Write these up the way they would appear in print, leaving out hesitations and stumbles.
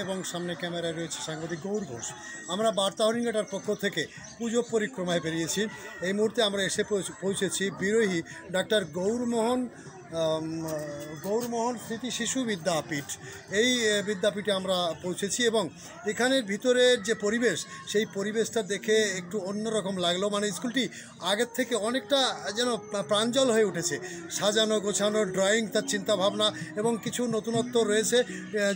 এবং সামনে ক্যামেরায় রয়েছে সাংবাদিক গৌর ঘোষ। আমরা বার্তা হরিণঘাটার পক্ষ থেকে পুজো পরিক্রমায় বেরিয়েছি। এই মুহূর্তে আমরা এসে পৌঁছেছি বিরোহী ডাক্তার গৌরমোহন স্মৃতি শিশু বিদ্যাপীঠ। এই বিদ্যাপীঠে আমরা পৌঁছেছি এবং এখানের ভিতরের যে পরিবেশ, সেই পরিবেশটা দেখে একটু অন্যরকম লাগলো। মানে স্কুলটি আগের থেকে অনেকটা যেন প্রাঞ্জল হয়ে উঠেছে, সাজানো গোছানো, ড্রয়িং, তার চিন্তাভাবনা এবং কিছু নতুনত্ব রয়েছে।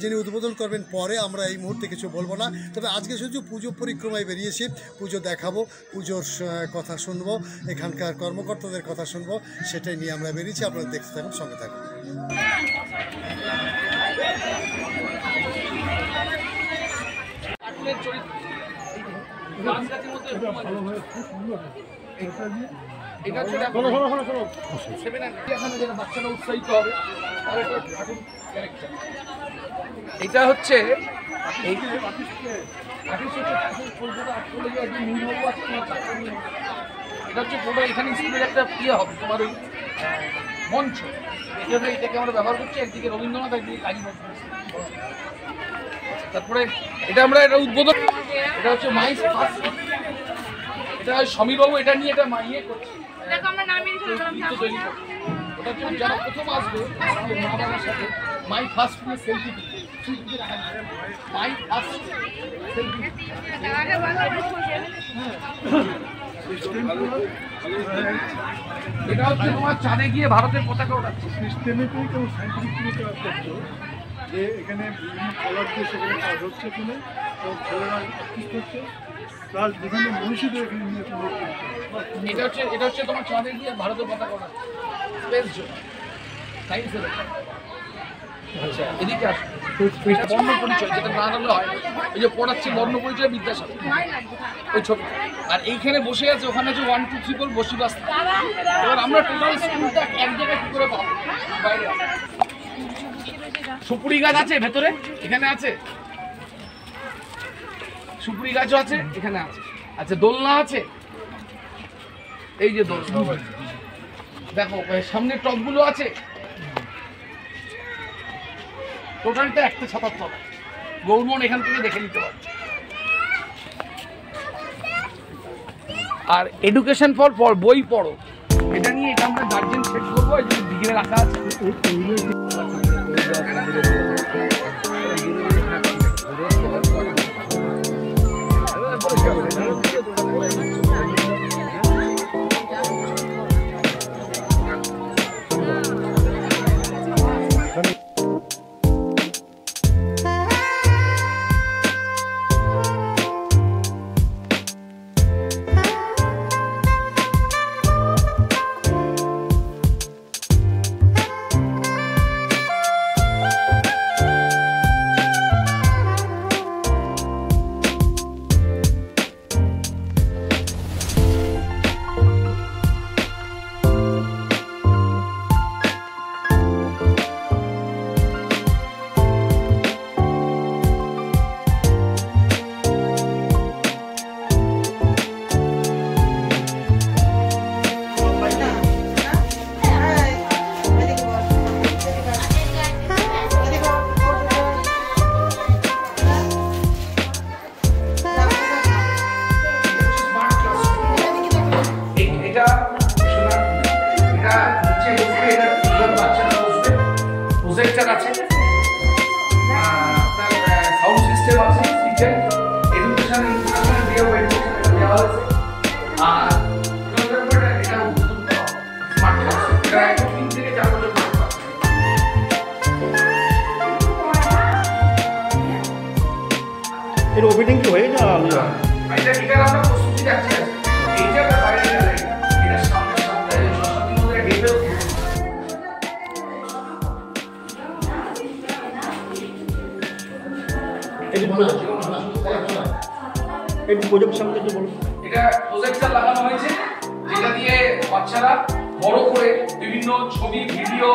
যিনি উদ্বোধন করবেন পরে, আমরা এই মুহূর্তে কিছু বলবো না। তবে আজকে শুধু পুজো পরিক্রমায় বেরিয়েছি, পুজো দেখাবো, পুজোর কথা শুনবো, এখানকার কর্মকর্তাদের কথা শুনবো, সেটাই নিয়ে আমরা বেরিয়েছি। আপনারা দেখতে থাকুন, সঙ্গে থাকুন। এটা হচ্ছে পুরো এখানে স্কুলের একটা ইয়ে হবে, তোমার ওই মঞ্চ। এটাকে আমরা ব্যবহার করছি, একদিকে রবীন্দ্রনাথ, একদিকে কাজী নজরুল। তারপরে এটা আমরা এটা উদ্বোধন, এটা হচ্ছে মাই ফার্স্ট, এটা সমীরবাবু এটা নিয়ে এটা ইয়ে করছে, ওটা হচ্ছে যারা প্রথম আসবে মা বাবার সাথে my first selfie, my first selfie. এটা হচ্ছে তোমার চাঁদে গিয়ে ভারতের পতাকা ওঠাচ্ছে। সিস্টেমেটিক এবং সাইন্টিফিক যে এখানে বিভিন্ন কলার দিয়ে সেখানে কাজ হচ্ছে এখানে, এবং ছেলেরা প্র্যাকটিস করছে, প্লাস বিভিন্ন মনীষীদের এখানে নিয়ে এটা হচ্ছে তোমার চাঁদে গিয়ে ভারতের পতাকা ওঠাচ্ছে, স্পেস জোন, সায়েন্সের। আচ্ছা, এদিকে আসো, বর্ণ পরিচয় যেটা না হলে হয়, এই যে পড়াচ্ছে বর্ণ পরিচয় বিদ্যাসাগর, ওই ছোট। আর এইখানে বসে আছে, ওখানে আছে 1 2 3 4 বসিবাস। এবার আমরা টোটাল স্কুলটা এক জায়গায় কি করে পাবো? বাইরে সুপুরি গাছ আছে ভেতরে, এখানে আছে সুপুরি গাছও আছে, এখানে আছে। আচ্ছা, দোলনা আছে, এই যে দোলনা দেখো, সামনে টপগুলো আছে। টোটালটা একটা ছাতার তলা, গৌরমোহন এখান থেকে দেখে নিতে পারে। আর এডুকেশন ফর বই পড়ো, এটা নিয়ে এটা আমরা গার্জেন সেট করবো, এই জন্য দিকে রাখা আছে। প্রজেক্টর আছে, সাউন্ড সিস্টেম আছে, এডুকেশন দেওয়া হয়েছে। আর এটা স্মার্ট ক্লাস, এটা 3 থেকে 4 বছর। এর ওপেনিং কি হয়ে গেল? এটা আমরা প্রস্তুতি রাখছি, এইটা বাইরে একটু প্রজেক্ট সম্পর্কে বলুন। এটা প্রজেক্টর লাগানো হয়েছে, যেটা দিয়ে বাচ্চারা বড় করে বিভিন্ন ছবি, ভিডিও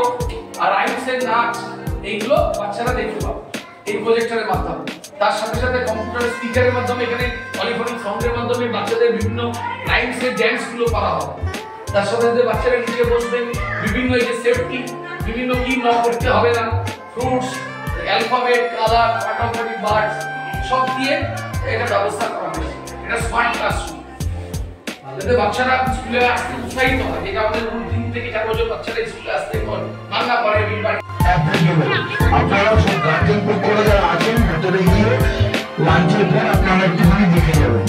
আর রাইমসের নাচ এইগুলো বাচ্চারা দেখতে পাবে এই প্রজেক্টরের মাধ্যমে। তার সাথে সাথে কম্পিউটার স্পিকারের মাধ্যমে এখানে পলিফোনিক সাউন্ডের মাধ্যমে বাচ্চাদের বিভিন্ন রাইমসের ড্যান্সগুলো করা হবে। তার সাথে সাথে বাচ্চারা নিচে বসবেন, বিভিন্ন এই যে সেফটি, বিভিন্ন কি ন করতে হবে না, fruits, alphabet, colour, automatic birds সব দিয়ে এটা ব্যবস্থা করা হয়েছে। এটা স্মার্ট ক্লাসরুম, যাতে বাচ্চারা স্কুলে আসতে উৎসাহিত হয়। যেটা আমাদের 3 থেকে 4 বছর বাচ্চারা স্কুলে আসতে বাংলা পড়ে আপনারা সব গার্জেন পক্ষরা যারা আছেন ভেতরে গিয়ে লাঞ্চের পর আপনারা একটুখানি দেখে যাবেন।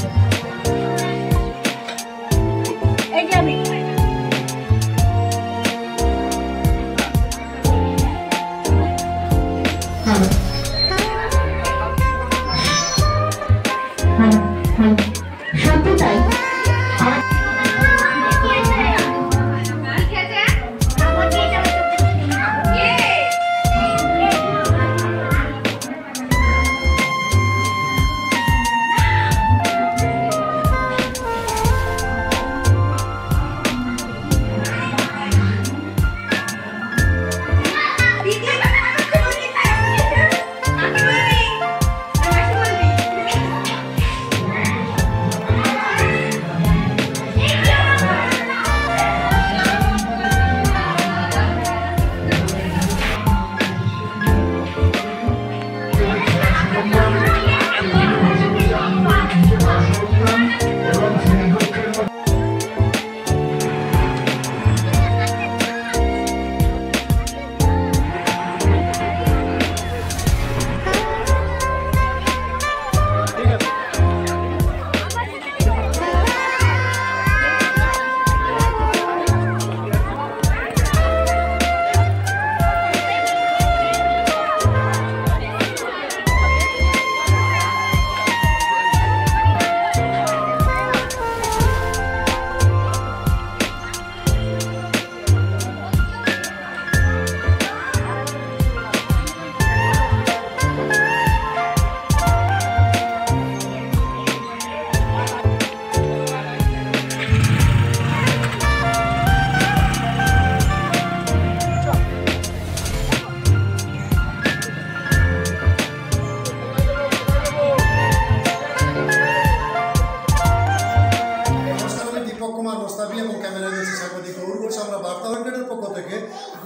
সত্যি তাই।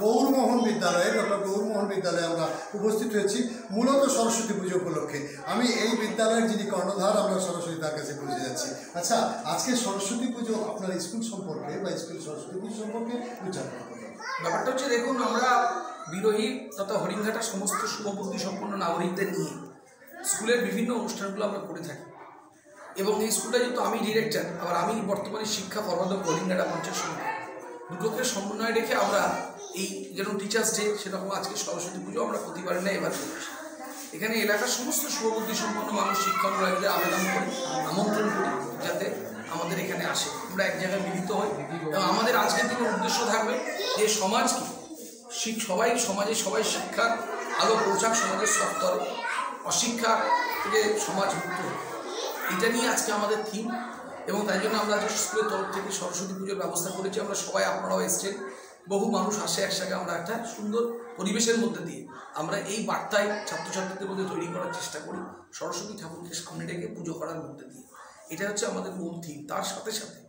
গৌরমোহন বিদ্যালয়ে, ডক্টর গৌরমোহন বিদ্যালয়ে আমরা উপস্থিত হয়েছি মূলত সরস্বতী পুজো উপলক্ষে। আমি এই বিদ্যালয়ের যিনি কর্ণধার, আমরা সরাসরি তার কাছে পৌঁছে যাচ্ছি। আচ্ছা, আজকে সরস্বতী পুজো আপনার স্কুল সম্পর্কে বা স্কুল সরস্বতী পুজো সম্পর্কে ব্যাপারটা হচ্ছে, দেখুন, আমরা বিরোহী তথা হরিণঘাটা সমস্ত শুভবুদ্ধি সম্পন্ন নাগরিকদের নিয়ে স্কুলের বিভিন্ন অনুষ্ঠানগুলো আমরা করে থাকি। এবং এই স্কুলটা যেহেতু আমি ডিরেক্টর, আবার আমি বর্তমানে শিক্ষা কর্মাধ্যক্ষ হরিণঘাটা পঞ্চায়েত সমিতি, দুটোকে সমন্বয় রেখে আমরা এই যেরকম টিচার্স ডে সেরকম আজকে সরস্বতী পুজো আমরা প্রতিবার নেই এবার করছি। এখানে এলাকার সমস্ত শুভবুদ্ধি সম্পন্ন মানুষ, শিক্ষকরাদের আবেদন করি, আমন্ত্রণ করি যাতে আমাদের এখানে আসে, আমরা এক জায়গায় মিলিত হই। এবং আমাদের আজকের দিনের উদ্দেশ্য থাকবে যে সমাজ কি সমাজে সবাই শিক্ষার আলো পৌঁছাক, সমাজের সব স্তরে, অশিক্ষা থেকে সমাজ মুক্ত হোক, এটা নিয়ে আজকে আমাদের থিম। এবং তাই জন্য আমরা আজকে স্কুলের তরফ থেকে সরস্বতী পুজোর ব্যবস্থা করেছি। আমরা সবাই, আপনারাও এসছেন, বহু মানুষ আসে একসাথে, আমরা একটা সুন্দর পরিবেশের মধ্যে দিয়ে আমরা এই বার্তায় ছাত্রছাত্রীদের মধ্যে তৈরি করার চেষ্টা করি, সরস্বতী ঠাকুরকে সামনে রেখে পুজো করার মধ্যে দিয়ে। এটা হচ্ছে আমাদের মূল থিম। তার সাথে সাথে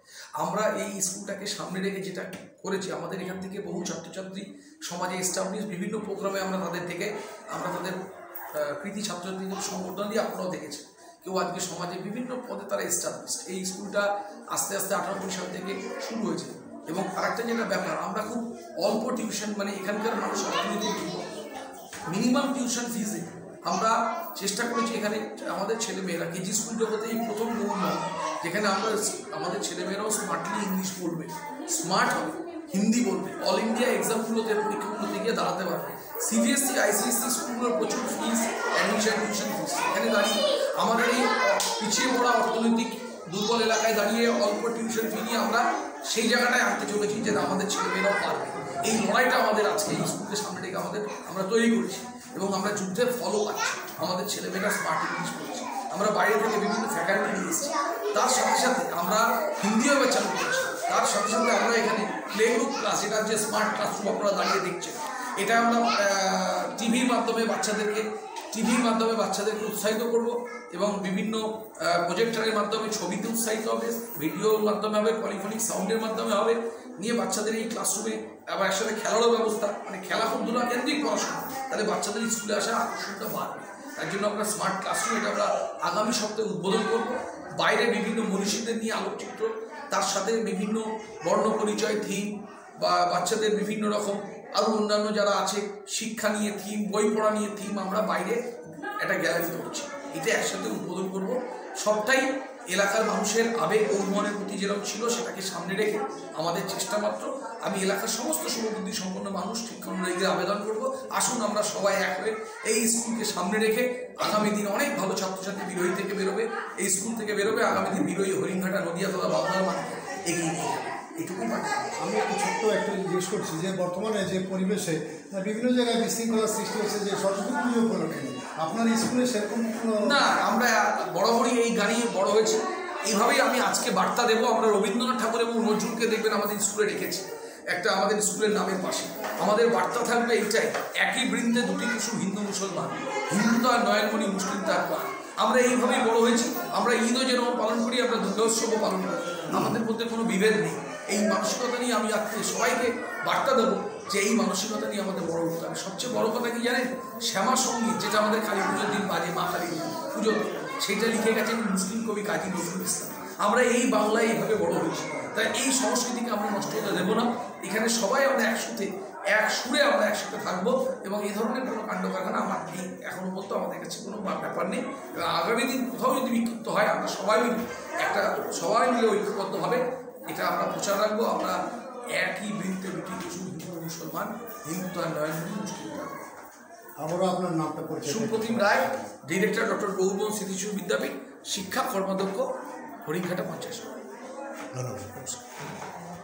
আমরা এই স্কুলটাকে সামনে রেখে যেটা করেছি, আমাদের এখান থেকে বহু ছাত্রছাত্রী সমাজে এস্টাবলিশ বিভিন্ন প্রোগ্রামে আমরা তাদের কৃতি ছাত্রছাত্রীদের সংবর্ধনা দিয়ে আপনারাও দেখেছেন। কেউ আজকে সমাজে বিভিন্ন পদে তারা এস্টাবলিশড। এই স্কুলটা আস্তে আস্তে 98 সাল থেকে শুরু হয়েছে। এবং আরেকটা যেটা ব্যাপার, আমরা খুব অল্প টিউশন, মানে এখানকার মানুষ অর্থনৈতিক মিনিমাম টিউশন ফিজে আমরা চেষ্টা করেছি এখানে আমাদের ছেলেমেয়েরা কেজি স্কুল জগতেই প্রথম গৌরমোহন, যেখানে আমাদের ছেলেমেয়েরাও স্মার্টলি ইংলিশ বলবে, স্মার্ট হবে, হিন্দি বলবে, অল ইন্ডিয়া এক্সামগুলোতে পরীক্ষাগুলোতে গিয়ে দাঁড়াতে পারবে। সিবিএসসি আইসিএসসি স্কুলগুলোর প্রচুর ফিস, অ্যাডমিশন, টিউশন ফিস, এখানে দাঁড়িয়ে আমাদের এই পিছিয়ে পড়া অর্থনৈতিক দুর্বল এলাকায় দাঁড়িয়ে অল্প টিউশন ফি নিয়ে আমরা সেই জায়গাটায় আনতে চলেছি যে আমাদের ছেলেমেয়েরাও পারবে। এই লড়াইটা আমাদের আজকে এই স্কুলের সামনে থেকে আমরা তৈরি করেছি এবং আমরা যুদ্ধের ফলও পাচ্ছি। আমাদের ছেলেমেয়েরা স্মার্ট ইংলিশ পড়ছে, আমরা বাইরে থেকে বিভিন্ন ফ্যাকাল্টি নিয়ে এসেছি, তার সাথে সাথে আমরা হিন্দিও এবার চালু করেছি, তার সাথে সাথে আমরা এখানে প্লে গ্রুপ ক্লাস, এটা যে স্মার্ট ক্লাসরুম আপনারা দাঁড়িয়ে দেখছেন, এটা আমরা টিভির মাধ্যমে বাচ্চাদেরকে উৎসাহিত করব এবং বিভিন্ন প্রজেক্টরের মাধ্যমে ছবিতে উৎসাহিত হবে, ভিডিওর মাধ্যমে হবে, পলিফোনিক সাউন্ডের মাধ্যমে হবে, নিয়ে বাচ্চাদের এই ক্লাসরুমে আবার একসাথে খেলারও ব্যবস্থা, মানে খেলাধুলা কেন্দ্রিক পড়াশোনা, তাহলে বাচ্চাদের স্কুলে আসা আকর্ষণটা বাড়বে। তার জন্য আমরা স্মার্ট ক্লাসরুম এটা আমরা আগামী সপ্তাহে উদ্বোধন করব। বাইরে বিভিন্ন মনীষীদের নিয়ে আলোকচিত্র, তার সাথে বিভিন্ন বর্ণ পরিচয় থিম বা বাচ্চাদের বিভিন্ন রকম আরও অন্যান্য যারা আছে শিক্ষা নিয়ে থিম, বই পড়া নিয়ে থিম আমরা বাইরে একটা গ্যালারি করছি, এটা একসাথে উদ্বোধন করব। সবটাই এলাকার মানুষের আবেগ ও উন্নয়নের প্রতি যেরকম ছিল সেটাকে সামনে রেখে আমাদের চেষ্টা মাত্র। আমি এলাকার সমস্ত শুভবুদ্ধি সম্পন্ন মানুষ শিক্ষানুরাগীদের আবেদন করব, আসুন আমরা সবাই এক হয়ে এই স্কুলকে সামনে রেখে আগামী দিন অনেক ভালো ছাত্রছাত্রী বিরোহী থেকে বেরোবে, এই স্কুল থেকে বেরোবে, আগামী দিন বিরোহী হরিণঘাটা, নদিয়াতলা, বাংলার মানুষকে এগিয়ে নিয়ে যাবে। এটুকুই পারি। আমি একটু ছোট্ট একটা জিজ্ঞেস করছি যে বর্তমানে যে পরিবেশে বিভিন্ন জায়গায় বিশৃঙ্খলার সৃষ্টি হচ্ছে, যে সরস্বতী পুজো উপলক্ষে আপনার স্কুলে সেরকম কোনো না, আমরা বরাবরই এই গানে বড় হয়েছি, এইভাবেই আমি আজকে বার্তা দেবো। আমরা রবীন্দ্রনাথ ঠাকুর এবং নজরুলকে দেখবেন আমাদের স্কুলে রেখেছি, একটা আমাদের স্কুলের নামের পাশে। আমাদের বার্তা থাকবে এইটাই, একই বৃন্দে দুটি কুসুম, হিন্দু মুসলমান, হিন্দু তার নয়নমণি, মুসলিম তার প্রাণ। আমরা এইভাবেই বড় হয়েছি। আমরা ঈদও যেরকম পালন করি, আমরা দুর্গোৎসবও পালন করি, আমাদের মধ্যে কোনো বিভেদ নেই। এই মানসিকতা নিয়ে আমি আজকে সবাইকে বার্তা দেবো যে এই মানসিকতা নিয়ে আমাদের বড় হতে হবে। সবচেয়ে বড় কথা কি জানেন, শ্যামা সঙ্গীত যেটা আমাদের কালী পুজোর দিন বাজে, মা কালী পুজোতে, সেটা লিখে গেছেন মুসলিম কবি কাজী নজরুল ইসলাম। আমরা এই বাংলায় এইভাবে বড় হয়েছি, তাই এই সংস্কৃতিকে আমরা নষ্ট হতে দেবো না। এখানে সবাই আমরা একসাথে, এক সুরে আমরা একসাথে থাকবো এবং এই ধরনের কোনো কাণ্ড কারখানা আমার নেই, এখনো পর্যন্ত আমাদের কাছে কোনো ব্যাপার নেই। এবং আগামী দিন কোথাও যদি বিক্ষিপ্ত হয়, আমরা সবাই মিলে ঐক্যবদ্ধভাবে এটা আমরা প্রচার রাখবো। আমরা একই বৃত্তে দুটি কুসুম, হিন্দু মুসলমান, হিন্দু তার নয়নমণি, মুসলিম তার প্রাণ। আবারও আপনার নামটা পরিচয়। সুপ্রতিম রায়, ডিরেক্টর ডক্টর বহুবন স্মৃতি শিশু বিদ্যাপীঠ, শিক্ষা কর্মাধ্যক্ষ, হরিণঘাটা পঞ্চায়েত। ধন্যবাদ।